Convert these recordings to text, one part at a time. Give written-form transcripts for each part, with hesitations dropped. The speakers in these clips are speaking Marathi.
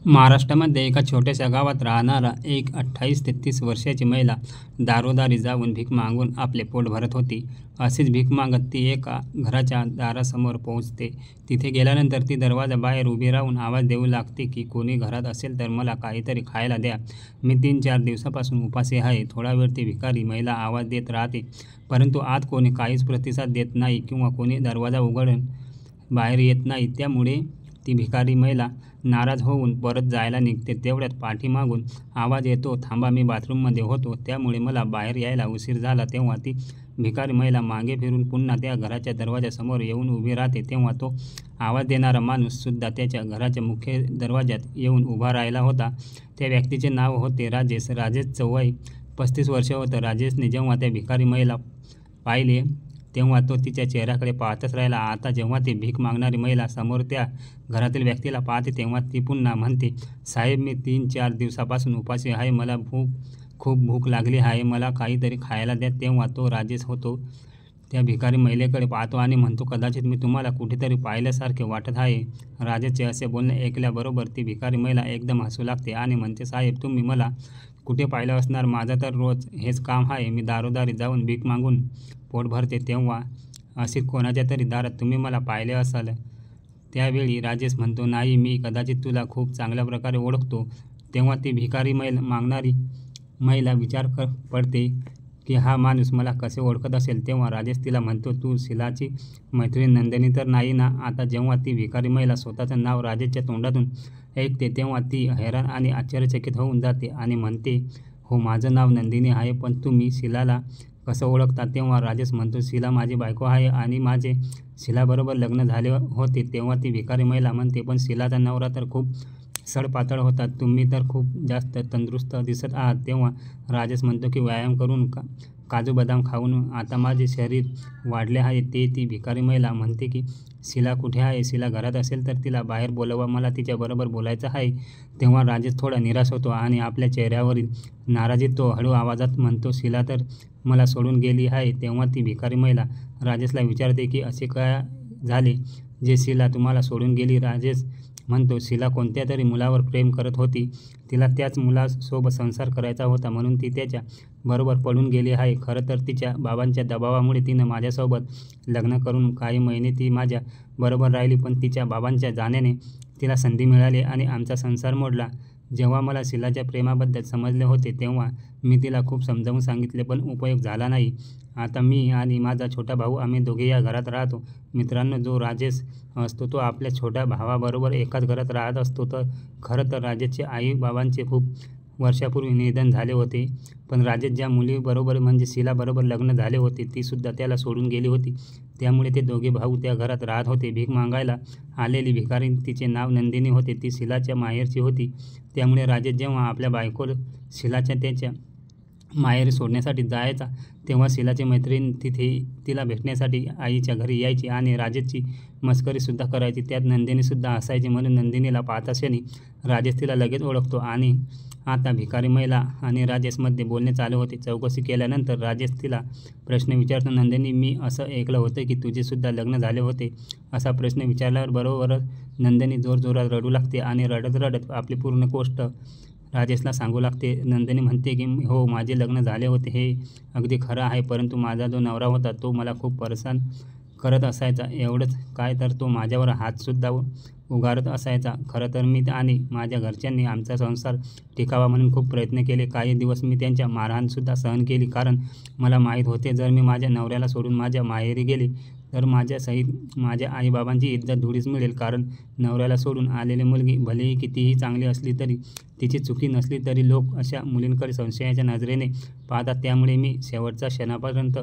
महाराष्ट्रामध्ये एका छोट्याशा गावात राहणारा एक 28-33 वर्षाची महिला दारोदारी जाऊन भीक मागून आपले पोट भरत होती. अशीच भीक मागत ती एका घराच्या दारासमोर पोहोचते. तिथे गेल्यानंतर ती दरवाजाबाहेर उभी राहून आवाज देऊ लागते की कोणी घरात असेल तर मला काहीतरी खायला द्या. मी 3-4 दिवसापासून उपाशी आहे. थोडा वेळ ती भिकारी महिला आवाज देत राहते, परंतु आत कोणी काहीच प्रतिसाद देत नाही किंवा कोणी दरवाजा उघडून बाहेर येत नाही. त्यामुळे ती भिकारी महिला नाराज होऊन परत जायला निघते. तेवढ्यात पाठीमागून आवाज येतो, थांबा, मी बाथरूममध्ये होतो, त्यामुळे मला बाहेर यायला उशीर झाला. तेव्हा ती भिकारी महिला मागे फिरून पुन्हा त्या घराच्या दरवाजासमोर येऊन उभी राहते. तेव्हा तो आवाज देणारा माणूस सुद्धा त्याच्या घराच्या मुख्य दरवाज्यात येऊन उभा राहिला होता. त्या व्यक्तीचे नाव होते राजेश. राजेशचं वय 35 वर्ष होतं. राजेशने जेव्हा त्या भिकारी महिला पाहिले तेव्हा तो तिच्या चेहऱ्याकडे पाहतच राहिला. आता जेव्हा ती भीक मागणारी महिला समोर त्या घरातील व्यक्तीला पाहते तेव्हा ती पुन्हा म्हणते, साहेब, मी 3-4 दिवसापासून उपाशी आहे. मला खूप भूक लागली आहे. मला काहीतरी खायला द्या. तेव्हा तो राजेश होतो त्या भिकारी महिलेकडे पाहतो आणि म्हणतो, कदाचित मी तुम्हाला कुठेतरी पाहिल्यासारखे वाटत आहे. राजेशचे असे बोलणे ऐकल्याबरोबर ती भिकारी महिला एकदम हसू लागते आणि म्हणते, साहेब, तुम्ही मला कुठे पाहिलं असणार? माझं तर रोज हेच काम आहे. मी दारोदारी जाऊन भीक मागून पोट भरते. तेव्हा अशीच कोणाच्या तरी दारात तुम्ही मला पाहिले असाल. त्यावेळी राजेश म्हणतो, नाही, मी कदाचित तुला खूप चांगल्या प्रकारे ओळखतो. तेव्हा ती भिकारी मागणारी महिला विचार पडते की हा माणूस मला कसे ओळखत असेल. तेव्हा राजेश तिला म्हणतो, तू शीलाची मैत्रीण नंदिनी तर नाही ना? आता जेव्हा ती भिकारी महिला स्वतःचं नाव राजेशच्या तोंडातून ऐकते तेव्हा ती हैराण आणि आश्चर्यचकित होऊन जाते आणि म्हणते, हो, माझं नाव नंदिनी आहे, पण तुम्ही शीलाला कसं ओळखता? तेव्हा राजेश म्हणतो, शीला माझी बायको आहे आणि माझे शीलाबरोबर लग्न झाले होते. तेव्हा ती भिकारी महिला म्हणते, पण शीलाचा नवरा तर खूप सडपातळ होता. तुम्ही तर खूप जास्त तंदुरुस्त दिसत आहात. तेव्हा राजेश म्हणतो की व्यायाम करून काजू बदाम खाऊन आता माझे शरीर वाढले आहे. ती भिकारी महिला म्हणते की शीला कुठे आहे? शीला घरात असेल तर तिला बाहेर बोलवा, मला तिच्याबरोबर बोलायचं आहे. तेव्हा राजेश थोडा निराश होतो आणि आपल्या चेहऱ्यावरील नाराजी तो हळू आवाजात म्हणतो, शीला तर मला सोडून गेली आहे. तेव्हा ती भिकारी महिला राजेशला विचारते की असे काय झाले जे शीला तुम्हाला सोडून गेली? राजेश म्हणतो, शीला कोणत्या तरी मुलावर प्रेम करत होती. तिला त्याच मुलासोबत संसार करायचा होता म्हणून ती त्याच्या बरोबर पळून गेली आहे. खरं तर तिच्या बाबांच्या दबावामुळे तिनं माझ्यासोबत लग्न करून काही महिने ती माझ्या बरोबर राहिली, पण तिच्या बाबांच्या जाण्याने तिला संधी मिळाली आणि आमचा संसार मोडला. जेव्हा मला शीलाच्या प्रेमाबद्दल समजले होते तेव्हा मी तिला खूप समजावून सांगितले, पण उपयोग झाला नाही. आता मी आणि माझा छोटा भाऊ आम्ही दोघे या घरात राहतो. मित्रांनो, जो राजेश असतो तो आपल्या छोट्या भावाबरोबर एकाच घरात राहत असतो. तर खरं तर राजेशचे आई बाबांचे खूप वर्षापूर्वी निधन झाले होते, पण राजेश ज्या मुलीबरोबर म्हणजे शीलाबरोबर लग्न झाले होते तीसुद्धा त्याला सोडून गेली होती. त्यामुळे ते दोघे भाऊ त्या घरात राहत होते. भीक मागायला आलेली भिकारी, तिचे नाव नंदिनी होते. ती शीलाच्या माहेरची होती. त्यामुळे राजेश जेव्हा आपल्या बायको शीलाच्या त्याच्या माहेरी सोडण्यासाठी जायचा तेव्हा शीलाची मैत्रीण तिथे तिला भेटण्यासाठी आईच्या घरी यायची आणि राजेशची मस्करीसुद्धा करायची. त्यात नंदिनीसुद्धा असायची, म्हणून नंदिनीला पाहता क्षणी राजेश तिला लगेच ओळखतो आणि आता भिकारी महिला आणि राजेशमध्ये बोलणे चालू होते. चौकशी केल्यानंतर राजेश तिला प्रश्न विचारतो, नंदिनी, मी असं ऐकलं होतं की तुझेसुद्धा लग्न झाले होते. असा प्रश्न विचारल्यावर बरोबरच नंदिनी जोरजोरात रडू लागते आणि रडत रडत आपली पूर्ण गोष्ट राजेशला सांगू लागते. नंदिनी म्हणते की हो, माझे लग्न झाले होते, हे अगदी खरं आहे, परंतु माझा जो नवरा होता तो मला खूप परेशान करत असायचा. एवढंच काय, तर तो माझ्यावर हातसुद्धा उगारत असायचा. खरं तर मी आणि माझ्या घरच्यांनी आमचा संसार टिकावा म्हणून खूप प्रयत्न केले. काही दिवस मी त्यांच्या मारहाणसुद्धा सहन केली, कारण मला माहीत होते जर मी माझ्या नवऱ्याला सोडून माझ्या माहेरी गेले तर माझ्यासहित माझ्या आईबाबांची इज्जत धुळीस मिळेल. कारण नवऱ्याला सोडून आलेली मुलगी भलेही कितीही चांगली असली तरी तिची चुकी नसली तरी लोक अशा मुलींकडे संशयाच्या नजरेने पाहतात. त्यामुळे मी शेवटच्या क्षणापर्यंत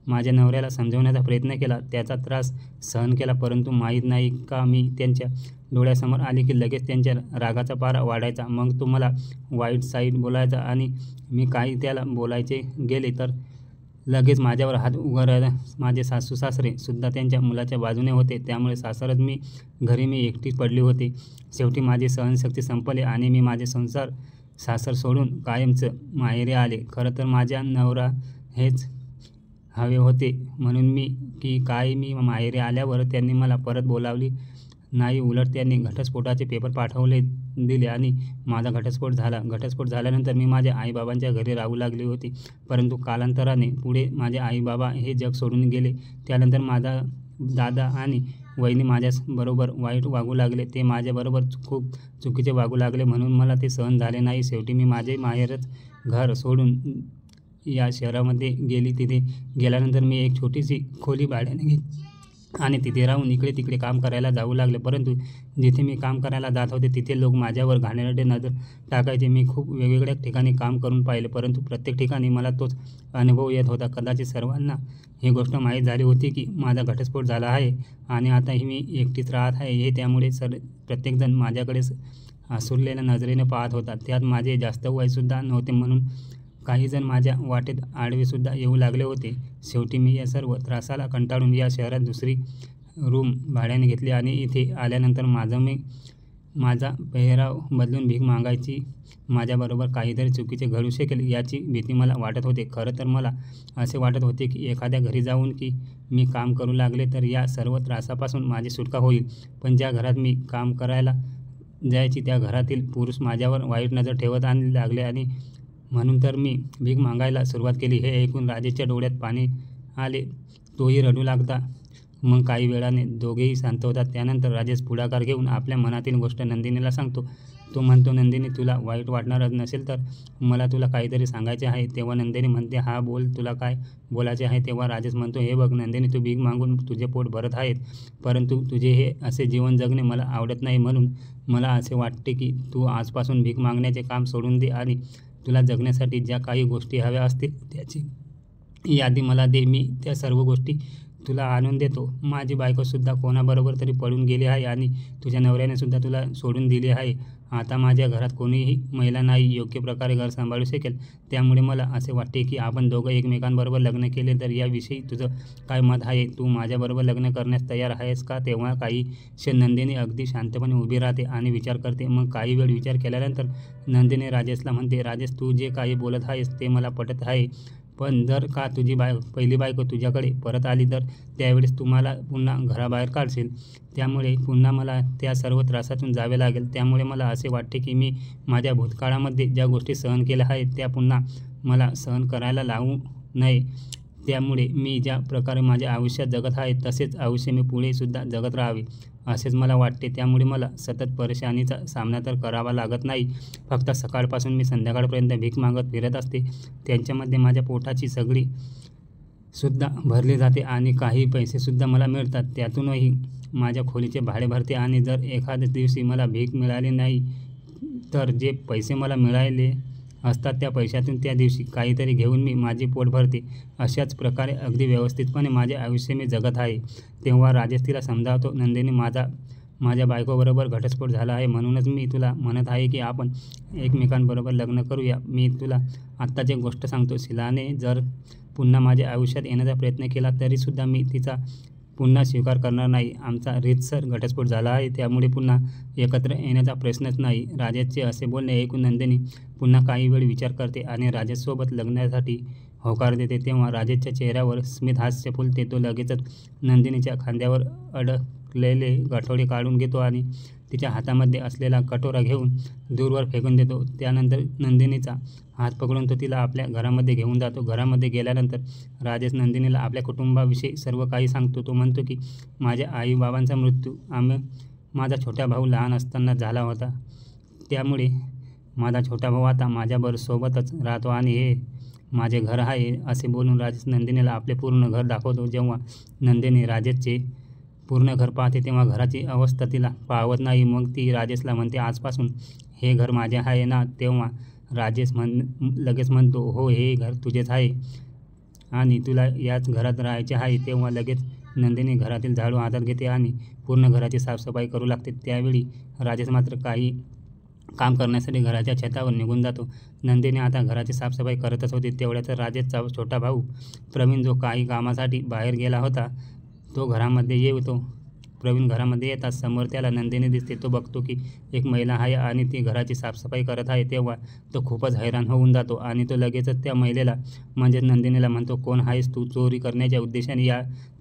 माझ्या नवऱ्याला समजवण्याचा प्रयत्न केला, त्याचा त्रास सहन केला, परंतु माहीत नाही का मी त्यांच्या डोळ्यासमोर आली की लगेच त्यांच्या रागाचा पारा वाढायचा. मग तो मला वाईट साईड बोलायचा आणि मी काही त्याला बोलायचे गेले तर लगेच माझ्यावर हात उगारायला. माझे सासू सासरे सुद्धा त्यांच्या मुलाच्या बाजूने होते, त्यामुळे सासरच मी घरी मी एकटी पडली होती. शेवटी माझी सहनशक्ती संपली आणि मी माझे संसार सासर सोडून कायमचं माहेरी आले. खरं तर माझ्या नवरा हेच हवे होते म्हणून मी माहेरी आल्यावर त्यांनी मला परत बोलावली नाही, उलट त्यांनी घटस्फोटाचे पेपर दिले आणि माझा घटस्फोट झाला. घटस्फोट झाल्यानंतर मी माझ्या आईबाबांच्या घरी राहू लागली होती. परंतु कालांतराने पुढे माझे आईबाबा हे जग सोडून गेले. त्यानंतर माझा दादा आणि वहिनी माझ्याबरोबर वाईट वागू लागले. ते माझ्याबरोबर खूप चुकीचे वागू लागले, म्हणून मला ते सहन झाले नाही. शेवटी मी माझे माहेरच घर सोडून या शहरामध्ये गेली. तिथे गेल्यानंतर मी एक छोटीशी खोली भाड्याने घेतली आणि तिथे राहून इकडे तिकडे काम करायला जाऊ लागले. परंतु जिथे मी काम करायला जात होते तिथे लोक माझ्यावर घाणेरडे नजर टाकायचे. मी खूप वेगवेगळ्या ठिकाणी काम करून पाहिले, परंतु प्रत्येक ठिकाणी मला तोच अनुभव येत होता. कदाचित सर्वांना ही गोष्ट माहीत झाली होती की माझा घटस्फोट झाला आहे आणि आताही मी एकटीच राहत आहे. हे त्यामुळे प्रत्येकजण माझ्याकडे आसुरलेल्या नजरेने पाहत होता. त्यात माझे जास्त वयसुद्धा नव्हते, म्हणून काहीजण माझ्या वाटेत आडवेसुद्धा येऊ लागले होते. शेवटी मी या सर्व त्रासाला कंटाळून या शहरात दुसरी रूम भाड्याने घेतली आणि इथे आल्यानंतर माझा पेहराव बदलून भीक मागायची. माझ्याबरोबर काहीतरी चुकीचे घडू शकेल याची भीती मला वाटत होते. खरं तर मला असे वाटत होते की एखाद्या घरी जाऊन की मी काम करू लागले तर या सर्व त्रासापासून माझी सुटका होईल. पण ज्या घरात मी काम करायला जायची त्या घरातील पुरुष माझ्यावर वाईट नजर ठेवत लागले आणि म्हणून तर मी भीक मागायला सुरुवात केली. हे ऐकून राजेशच्या डोळ्यात पाणी आले. तोही रडू लागला. मग काही वेळाने दोघेही शांत होतात. त्यानंतर राजेश पुढाकार घेऊन आपल्या मनातील गोष्ट नंदिनीला सांगतो. तो म्हणतो, नंदिनी, तुला वाईट वाटणारच नसेल तर मला तुला काहीतरी सांगायचे आहे. तेव्हा नंदिनी म्हणते, हा बोल, तुला काय बोलायचे आहे. तेव्हा राजेश म्हणतो, हे बघ नंदिनी, तू भीक मागून तुझे पोट भरत आहेत, परंतु तुझे हे असे जीवन जगणे मला आवडत नाही. म्हणून मला असे वाटते की तू आजपासून भीक मागण्याचे काम सोडून दे आणि तुला जगण्यासाठी ज्या काही गोष्टी हव्या असतील त्याची यादी मला दे. मी त्या सर्व गोष्टी तुला आणून देतो. माझी बायकोसुद्धा कोणाबरोबर तरी पळून गेली आहे आणि तुझ्या नवऱ्यानेसुद्धा तुला सोडून दिले आहे. आता माझ्या घरात कोणीही महिला नाही योग्य प्रकारे घर सांभाळू शकेल. त्यामुळे मला असे वाटते की आपण दोघं एकमेकांबरोबर लग्न केले तर याविषयी तुझं काय मत आहे? तू माझ्याबरोबर लग्न करण्यास तयार आहेस का? तेव्हा काही क्षण नंदिनी अगदी शांतपणे उभी राहते आणि विचार करते. मग काही वेळ विचार केल्यानंतर नंदिनी राजेशला म्हणते, राजेश, तू जे काही बोलत आहेस ते मला पटत आहे, पण जर का तुझी पहिली बायको तुझ्याकडे परत आली तर त्यावेळेस तू मला पुन्हा घराबाहेर काढशील. त्यामुळे पुन्हा मला त्या सर्व त्रासातून जावे लागेल. त्यामुळे मला असे वाटते की मी माझ्या भूतकाळामध्ये ज्या गोष्टी सहन केल्या आहेत त्या पुन्हा मला सहन करायला लावू नये. त्यामुळे मी ज्या प्रकारे माझ्या आयुष्यात जगत आहे तसेच आयुष्य मी पुढेसुद्धा जगत राहावे असेच मला वाटते. त्यामुळे मला सतत परेशानीचा सामना तर करावा लागत नाही. फक्त सकाळपासून मी संध्याकाळपर्यंत भीक मागत फिरत असते. त्यांच्यामध्ये माझ्या पोटाची सगळी सुद्धा भरली जाते आणि काही पैसेसुद्धा मला मिळतात. त्यातूनही माझ्या खोलीचे भाडे भरते आणि जर एखाद्या दिवशी मला भीक मिळाली नाही तर जे पैसे मला मिळाले असतात त्या पैशातून त्या दिवशी काहीतरी घेऊन मी माझे पोट भरते. अशाच प्रकारे अगदी व्यवस्थितपणे माझे आयुष्य मी जगत आहे. तेव्हा राजेश तिला समजावतो, नंदिनी, माझ्या बायकोबरोबर घटस्फोट झाला आहे, म्हणूनच मी तुला म्हणत आहे की आपण एकमेकांबरोबर लग्न करूया. मी तुला आत्ताच एक गोष्ट सांगतो, शीलाने जर पुन्हा माझ्या आयुष्यात येण्याचा प्रयत्न केला तरीसुद्धा मी तिचा पुन्हा स्वीकार करणार नाही. आमचा रीतसर घटस्फोट झाला आहे, त्यामुळे पुन्हा एकत्र येण्याचा प्रश्नच नाही. राजेशचे असे बोलणे ऐकून नंदिनी पुन्हा काही वेळ विचार करते आणि राजेशसोबत लग्नासाठी होकार देते. तेव्हा राजेशच्या चेहऱ्यावर स्मित हास्य फुलते. तो लगेचच नंदिनीच्या खांद्यावर अडकलेले गाठोडे काढून घेतो आणि तिच्या हातामध्ये असलेला कटोरा घेऊन दूरवर फेकून देतो. त्यानंतर नंदिनीचा हात पकडून तो तिला आपल्या घरामध्ये घेऊन जातो. घरामध्ये गेल्यानंतर राजेश नंदिनीला आपल्या कुटुंबाविषयी सर्व काही सांगतो. तो म्हणतो की माझ्या आईबाबांचा मृत्यू माझा छोटा भाऊ लहान असताना झाला होता, त्यामुळे माझा छोटा भाऊ आता माझ्याबरोबर सोबतच राहतो आणि हे माझे घर आहे. असे बोलून राजेश नंदिनीला आपले पूर्ण घर दाखवतो. जेव्हा नंदिनी राजेशचे पूर्ण घर पाहते तेव्हा घराची अवस्था तिला पाहवत नाही. मग ती राजेशला म्हणते, आजपासून हे घर माझे आहे ना? तेव्हा राजेश लगेच म्हणतो, हो, हे घर तुझेच आहे आणि तुला याच घरात राहायचे आहे. तेव्हा लगेच नंदिनी घरातील झाडू हातात घेते आणि पूर्ण घराची साफसफाई करू लागते. त्यावेळी राजेश मात्र काही काम करण्यासाठी घराच्या छतावर निघून जातो. नंदिनी आता घराची साफसफाई करतच होती. तेवढ्यात राजेशचा छोटा भाऊ प्रवीण, जो काही कामासाठी बाहेर गेला होता, तो घरामध्ये येतो प्रवीण घरामध्ये येताच समोर त्याला नंदिनी दिसते. तो बघतो की एक महिला आहे आणि ती घराची साफसफाई करत आहे. तेव्हा तो खूपच हैराण होऊन जातो आणि तो लगेचच त्या महिलेला म्हणजेच नंदिनीला म्हणतो, कोण आहेस तू? चोरी करण्याच्या उद्देशाने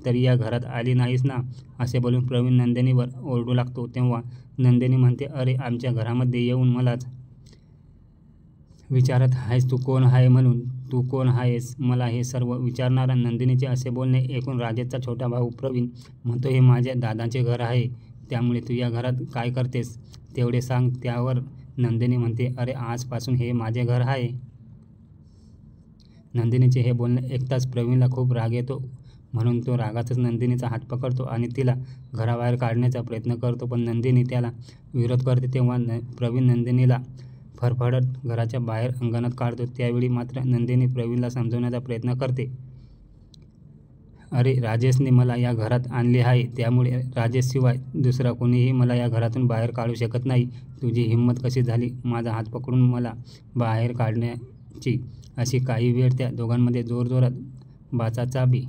तरी या घरात आली नाहीस ना? असे बोलून प्रवीण नंदिनीवर ओरडू लागतो. तेव्हा नंदिनी म्हणते, अरे आमच्या घरामध्ये येऊन मलाच विचारत आहेस तू कोण आहे म्हणून? तू कोण आहेस मला हे सर्व विचारणारा? नंदिनीचे असे बोलणे ऐकून राजेशचा छोटा भाऊ प्रवीण म्हणतो, हे माझ्या दादाचे घर आहे, त्यामुळे तू या घरात काय करतेस तेवढे सांग. त्यावर नंदिनी म्हणते, अरे आजपासून हे माझे घर आहे. नंदिनीचे हे बोलणे ऐकताच प्रवीणला खूप राग येतो. म्हणून तो रागातच नंदिनीचा हात पकडतो आणि तिला घराबाहेर काढण्याचा प्रयत्न करतो. पण नंदिनी त्याला विरोध करते. तेव्हा प्रवीण नंदिनीला फरफडत घराच्या बाहेर अंगणात काढतो. त्यावेळी मात्र नंदिनी प्रवीणला समजवण्याचा प्रयत्न करते. अरे राजेशने मला या घरात आणले आहे, त्यामुळे राजेशशिवाय दुसरा कोणीही मला या घरातून बाहेर काढू शकत नाही. तुझी हिंमत कशी झाली माझा हात पकडून मला बाहेर काढण्याची? अशी काही वेळ त्या दोघांमध्ये जोरजोरात बाचाचाबी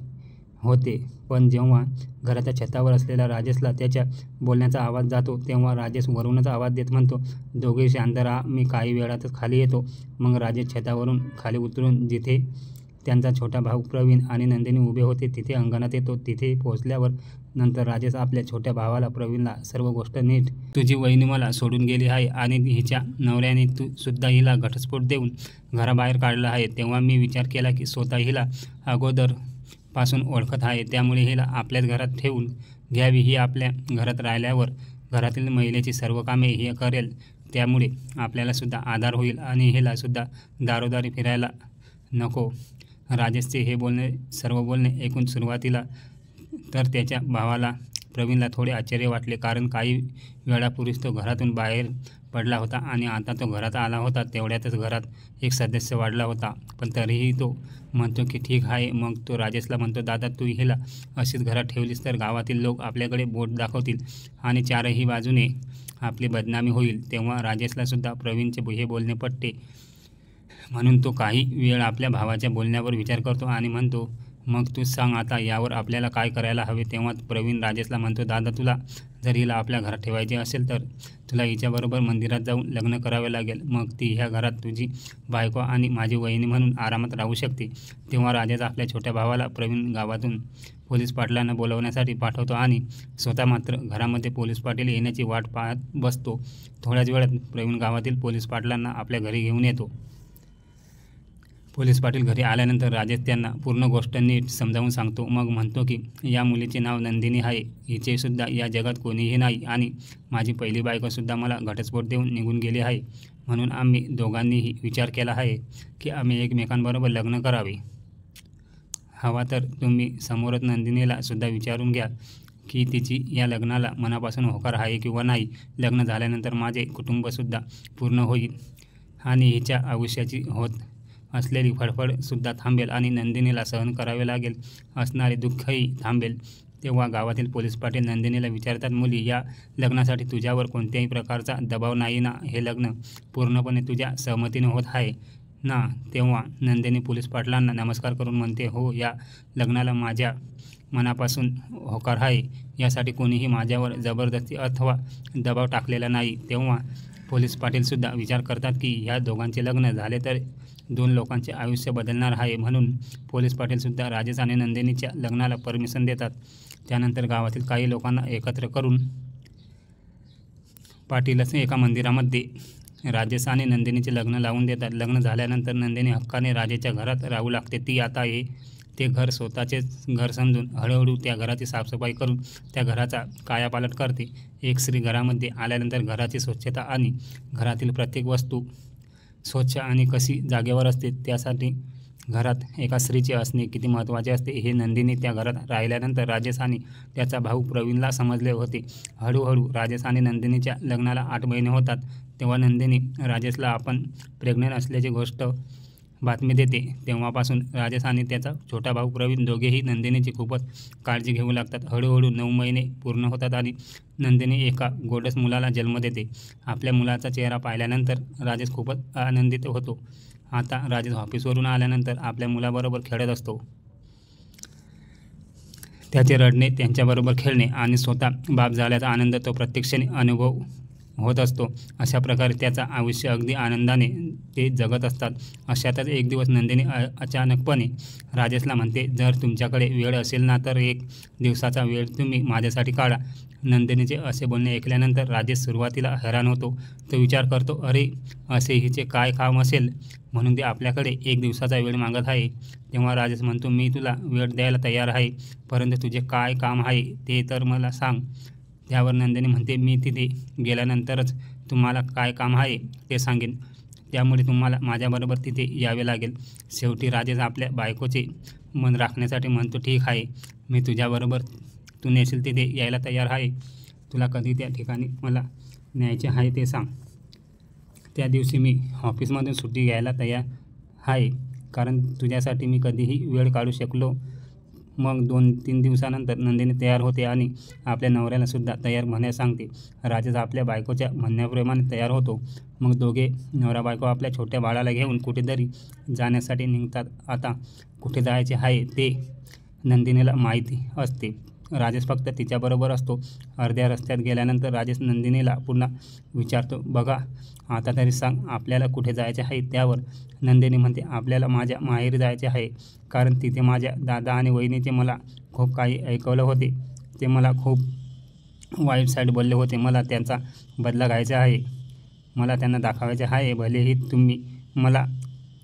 होते. पण जेव्हा घराच्या छतावर असलेल्या राजेशला त्याच्या बोलण्याचा आवाज जातो, तेव्हा राजेश वरूनच आवाज देत म्हणतो, दोघे शांत राहा, मी काही वेळातच खाली येतो. मग राजेश छतावरून खाली उतरून जिथे त्यांचा छोटा भाऊ प्रवीण आणि नंदिनी उभे होते तिथे अंगणात येतो. तिथे पोहोचल्यावर नंतर राजेश आपल्या छोट्या भावाला प्रवीणला सर्व गोष्ट नीट, तुझी वहिनी मला सोडून गेली आहे आणि हिच्या नवऱ्याने सुद्धा हिला घटस्फोट देऊन घराबाहेर काढलं आहे. तेव्हा मी विचार केला की स्वतः हिला अगोदर पासून ओळखत आहे, त्यामुळे हिला आपल्याच घरात ठेवून घ्यावी. ही आपल्या घरात राहिल्यावर घरातील महिलेची सर्व कामे हे करेल, त्यामुळे आपल्याला सुद्धा आधार होईल आणि हिला सुद्धा दारोदारी फिरायला नको. राजेशचे हे सर्व बोलणे ऐकून सुरुवातीला तर त्याच्या भावाला प्रवीणला थोडे आश्चर्य वाटले, कारण काही वेळापूर्वीच तो घरातून बाहेर पडला होता आणि आता तो घरात आला होता. तेवढ्यातच घरात एक सदस्य वाढला होता. पण तरीही तो म्हणतो की ठीक आहे. मग तो राजेशला म्हणतो, दादा तू हिला अशीच घरात ठेवलीस तर गावातील लोक आपल्याकडे बोट दाखवतील आणि चारही बाजूने आपली बदनामी होईल. तेव्हा राजेशला सुद्धा प्रवीणचे हे बोलणे पटते. म्हणून तो काही वेळ आपल्या भावाच्या बोलण्यावर विचार करतो आणि म्हणतो, मग तू सांग आता यावर आपल्याला काय करायला हवे. तेव्हा प्रवीण राजेशला म्हणतो, दादा तुला जर हिला आपल्या घरात ठेवायचे असेल तर तुला हिच्याबरोबर मंदिरात जाऊन लग्न करावे लागेल. मग ती ह्या घरात तुझी बायको आणि माझी वहिनी म्हणून आरामात राहू शकते. तेव्हा राजेश आपल्या छोट्या भावाला प्रवीण गावातून पोलीस पाटलांना बोलवण्यासाठी पाठवतो आणि स्वतः मात्र घरामध्ये पोलीस पाटील येण्याची वाट पाहत बसतो. थोड्याच वेळात प्रवीण गावातील पोलीस पाटलांना आपल्या घरी घेऊन येतो. पोलीस पाटील घरी आल्यानंतर राजेश त्यांना पूर्ण गोष्ट नीट समजावून सांगतो. मग म्हणतो की या मुलीचे नाव नंदिनी आहे, हिचेसुद्धा या जगात कोणीही नाही आणि माझी पहिली बायकोसुद्धा मला घटस्फोट देऊन निघून गेली आहे. म्हणून आम्ही दोघांनीही विचार केला आहे की आम्ही एकमेकांबरोबर लग्न करावे. हवा तर तुम्ही समोरच नंदिनीला सुद्धा विचारून घ्या की तिची या लग्नाला मनापासून होकार आहे किंवा नाही. लग्न झाल्यानंतर माझे कुटुंबसुद्धा पूर्ण होईल आणि हिच्या आयुष्याची होत असलेली फडफडसुद्धा थांबेल आणि नंदिनीला सहन करावे लागेल असणारे दुःखही थांबेल. तेव्हा गावातील पोलीस पाटील नंदिनीला विचारतात, मुली या लग्नासाठी तुझ्यावर कोणत्याही प्रकारचा दबाव नाही ना? हे लग्न पूर्णपणे तुझ्या सहमतीने होत आहे ना? तेव्हा नंदिनी पोलीस पाटलांना नमस्कार करून म्हणते, हो, या लग्नाला माझ्या मनापासून होकार आहे. यासाठी कोणीही माझ्यावर जबरदस्ती अथवा दबाव टाकलेला नाही. तेव्हा पोलीस पाटीलसुद्धा विचार करतात की ह्या दोघांचे लग्न झाले तर 2 लोकांचे आयुष्य बदलणार आहे. म्हणून पोलीस पाटीलसुद्धा राजेश आणि नंदिनीच्या लग्नाला परमिशन देतात. त्यानंतर गावातील काही लोकांना एकत्र करून पाटीलच एका मंदिरामध्ये राजेश आणि नंदिनीचे लग्न लावून देतात. लग्न झाल्यानंतर नंदिनी हक्काने राजेशच्या घरात राहू लागते. ती आता ते घर स्वतःचेच घर समजून हळूहळू त्या घराची साफसफाई करून त्या घराचा कायापालट करते. एक स्त्री घरामध्ये आल्यानंतर घराची स्वच्छता आणि घरातील प्रत्येक वस्तू स्वच्छ आणि कशी जागेवर असते त्यासाठी घरात एका स्त्रीचे असणे किती महत्त्वाचे असते हे नंदिनी त्या घरात राहिल्यानंतर राजेश आणि त्याचा भाऊ प्रवीणला समजले होते. हळूहळू राजेश आणि नंदिनीच्या लग्नाला 8 महिने होतात. तेव्हा नंदिनी राजेशला आपण प्रेग्नंट असल्याची गोष्ट बातमी देते. तेव्हापासून राजेश आणि त्याचा छोटा भाऊ प्रवीण दोघेही नंदिनीची खूपच काळजी घेऊ लागतात. हळूहळू 9 महिने पूर्ण होतात आणि नंदिनी एका गोंडस मुलाला जन्म देते. आपल्या मुलाचा चेहरा पाहिल्यानंतर राजेश खूपच आनंदित होतो. आता राजेश ऑफिसवरून आल्यानंतर आपल्या मुलाबरोबर खेळत असतो. त्याचे रडणे, त्यांच्याबरोबर खेळणे आणि स्वतः बाप झाल्याचा आनंद तो प्रत्यक्षाने अनुभव होत असतो. अशा प्रकारे त्याचं आयुष्य अगदी आनंदाने ते जगत असतात. अशातच एक दिवस नंदिनी अचानकपणे राजेशला म्हणते, जर तुमच्याकडे वेळ असेल ना तर 1 दिवसाचा वेळ तुम्ही माझ्यासाठी काढा. नंदिनीचे असे बोलणे ऐकल्यानंतर राजेश सुरुवातीला हैराण होतो. तो विचार करतो, अरे असे हिचे काय काम असेल म्हणून ते आपल्याकडे 1 दिवसाचा वेळ मागत आहे. तेव्हा राजेश म्हणतो, मी तुला वेळ द्यायला तयार आहे, परंतु तुझे काय काम आहे ते तर मला सांग. त्यावर नंदिनी म्हणते, मी तिथे गेल्यानंतरच तुम्हाला काय काम आहे ते सांगेन, त्यामुळे तुम्हाला माझ्याबरोबर तिथे यावे लागेल. शेवटी राजेश आपल्या बायकोचे मन राखण्यासाठी म्हणतो, ठीक आहे, मी तुझ्याबरोबर तू नेशील तिथे यायला तयार आहे. तुला कधी त्या ठिकाणी मला न्यायचे आहे ते सांग. त्या दिवशी मी ऑफिसमधून सुट्टी घ्यायला तयार आहे, कारण तुझ्यासाठी मी कधीही वेळ काढू शकलो. मग 2-3 दिवसानंतर नंदिनी तयार होते आणि आपल्या नवऱ्याला सुद्धा तयार होण्यास सांगते. राजेश आपल्या बायकोच्या म्हणण्याप्रमाणे तयार होतो. मग दोघे नवरा बायको आपल्या छोट्या बाळाला घेऊन कुठेतरी जाण्यासाठी निघतात. आता कुठे जायचे आहे ते नंदिनीला माहिती असते. राजेश फक्त तिच्याबरोबर असतो. अर्ध्या रस्त्यात गेल्यानंतर राजेश नंदिनीला पुन्हा विचारतो, बघा आता तरी सांग, आपल्याला कुठे जायचे आहे. त्यावर नंदिनी म्हणते, आपल्याला माझ्या माहेरी जायचे आहे, कारण तिथे माझ्या दादा आणि वहिनीचे मला खूप काही ऐकवलं होते. ते मला खूप वाईट साईड बोलले होते. मला त्यांचा बदला घ्यायचा आहे. मला त्यांना दाखवायचे आहे. भलेही तुम्ही मला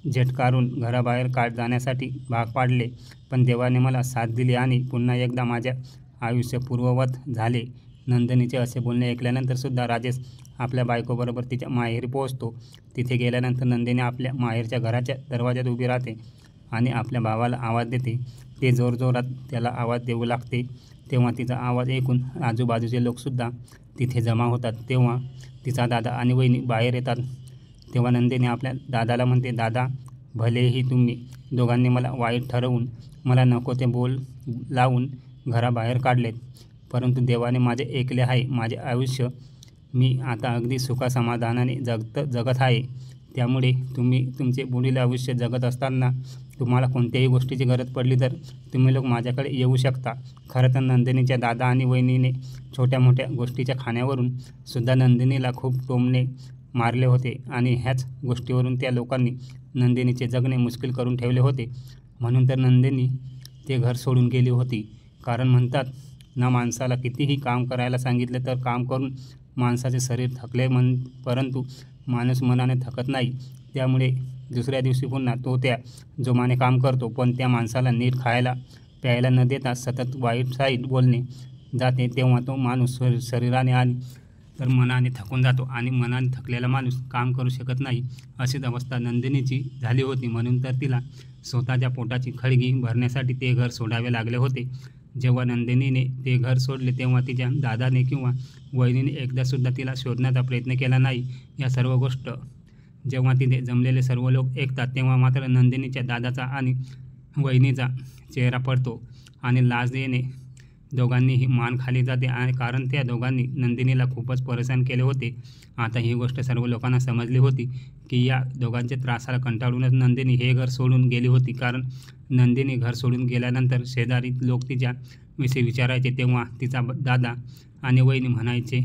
झटकारून घराबाहेर जाण्यासाठी भाग पाडले, पण देवाने मला साथ दिली आणि पुन्हा एकदा माझ्या आयुष्य पूर्ववत झाले. नंदिनीचे असे बोलणे ऐकल्यानंतर सुद्धा राजेश आपल्या बायकोबरोबर तिच्या माहेरी पोहोचतो. तिथे गेल्यानंतर नंदिनी आपल्या माहेरच्या घराच्या दरवाजात उभी राहते आणि आपल्या भावाला आवाज देते. ते जोरजोरात त्याला आवाज देऊ लागते. तेव्हा तिचा आवाज ऐकून आजूबाजूचे लोकसुद्धा तिथे जमा होतात. तेव्हा तिचा दादा आणि वहिनी बाहेर येतात. तेव्हा नंदिनी आपल्या दादाला म्हणते, दादा, भलेही तुम्ही दोघांनी मला वाईट ठरवून मला नको ते बोल लावून घराबाहेर काढलेत, परंतु देवाने माझे ऐकले आहे. माझे आयुष्य मी आता अगदी सुखासमाधानाने जगत आहे. त्यामुळे तुम्ही तुमचे पुढील आयुष्य जगत असताना तुम्हाला कोणत्याही गोष्टीची गरज पडली तर तुम्ही लोक माझ्याकडे येऊ शकता. खरं तर नंदिनीच्या दादा आणि वहिनीने छोट्या मोठ्या गोष्टीच्या खाण्यावरून सुद्धा नंदिनीला खूप टोमणे मारले होते आणि ह्याच गोष्टीवरून त्या लोकांनी नंदिनीचे जगणे मुश्किल करून ठेवले होते. म्हणून तर नंदिनी ते घर सोडून गेली होती. कारण म्हणतात ना, माणसाला कितीही काम करायला सांगितले तर काम करून माणसाचे शरीर थकले परंतु माणूस मनाने थकत नाही. त्यामुळे दुसऱ्या दिवशी पुन्हा तो त्या जोमाने काम करतो. पण त्या माणसाला नीट खायला प्यायला न देता सतत वाईट साईड बोलणे जाते. तेव्हा तो माणूस शरीराने आणि तर मनाने थकून जातो आणि मनाने थकलेला माणूस काम करू शकत नाही. अशीच अवस्था नंदिनीची झाली होती. म्हणून तर तिला स्वतःच्या पोटाची खळगी भरण्यासाठी ते घर सोडावे लागले होते. जेव्हा नंदिनीने ते घर सोडले तेव्हा तिच्या दादाने किंवा वहिनीने एकदासुद्धा तिला शोधण्याचा प्रयत्न केला नाही. या सर्व गोष्ट जेव्हा तिथे जमलेले सर्व लोक ऐकतात तेव्हा मात्र नंदिनीच्या दादाचा आणि वहिनीचा चेहरा पडतो आणि लाजेने दोघांनीही मान खाली जाते. आणि कारण त्या दोघांनी नंदिनीला खूपच परेशान केले होते. आता ही गोष्ट सर्व लोकांना समजली होती की या दोघांच्या त्रासाला कंटाळूनच नंदिनी हे घर सोडून गेली होती. कारण नंदिनी घर सोडून गेल्यानंतर शेजारी लोक तिच्या विषयी विचारायचे तेव्हा तिचा दादा आणि वहिनी म्हणायचे,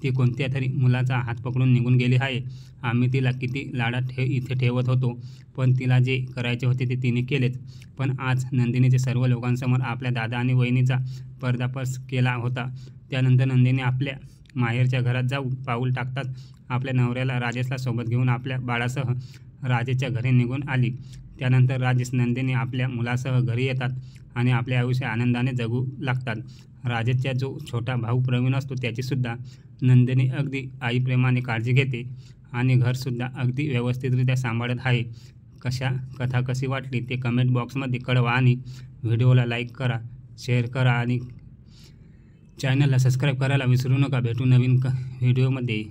ती कोणत्या तरी मुलाचा हात पकडून निघून गेली आहे. आम्ही तिला किती लाडात इथे ठेवत होतो, पण तिला जे करायचे होते ते तिने केलेच. पण आज नंदिनीचे सर्व लोकांसमोर आपल्या दादा आणि वहिनीचा पर्दाफाश केला होता. त्यानंतर नंदिनी आपल्या माहेरच्या घरात जाऊन पाऊल टाकताच आपल्या नवऱ्याला राजेशला सोबत घेऊन आपल्या बाळासह राजेशच्या घरी निघून आली. त्यानंतर राजेश नंदिनी आपल्या मुलासह घरी येतात आणि आपले आयुष्य आनंदाने जगू लागतात. राजेशचा जो छोटा भाऊ प्रवीण असतो त्याचीसुद्धा नंदिनी अगदी आईप्रेमाने काळजी घेते आणि घरसुद्धा अगदी व्यवस्थितरित्या सांभाळत आहे. कथा कशी वाटली ते कमेंट बॉक्समध्ये कळवा आणि व्हिडिओला लाईक करा, शेअर करा आणि चॅनलला सबस्क्राईब करायला विसरू नका. भेटू नवीन व्हिडिओमध्ये.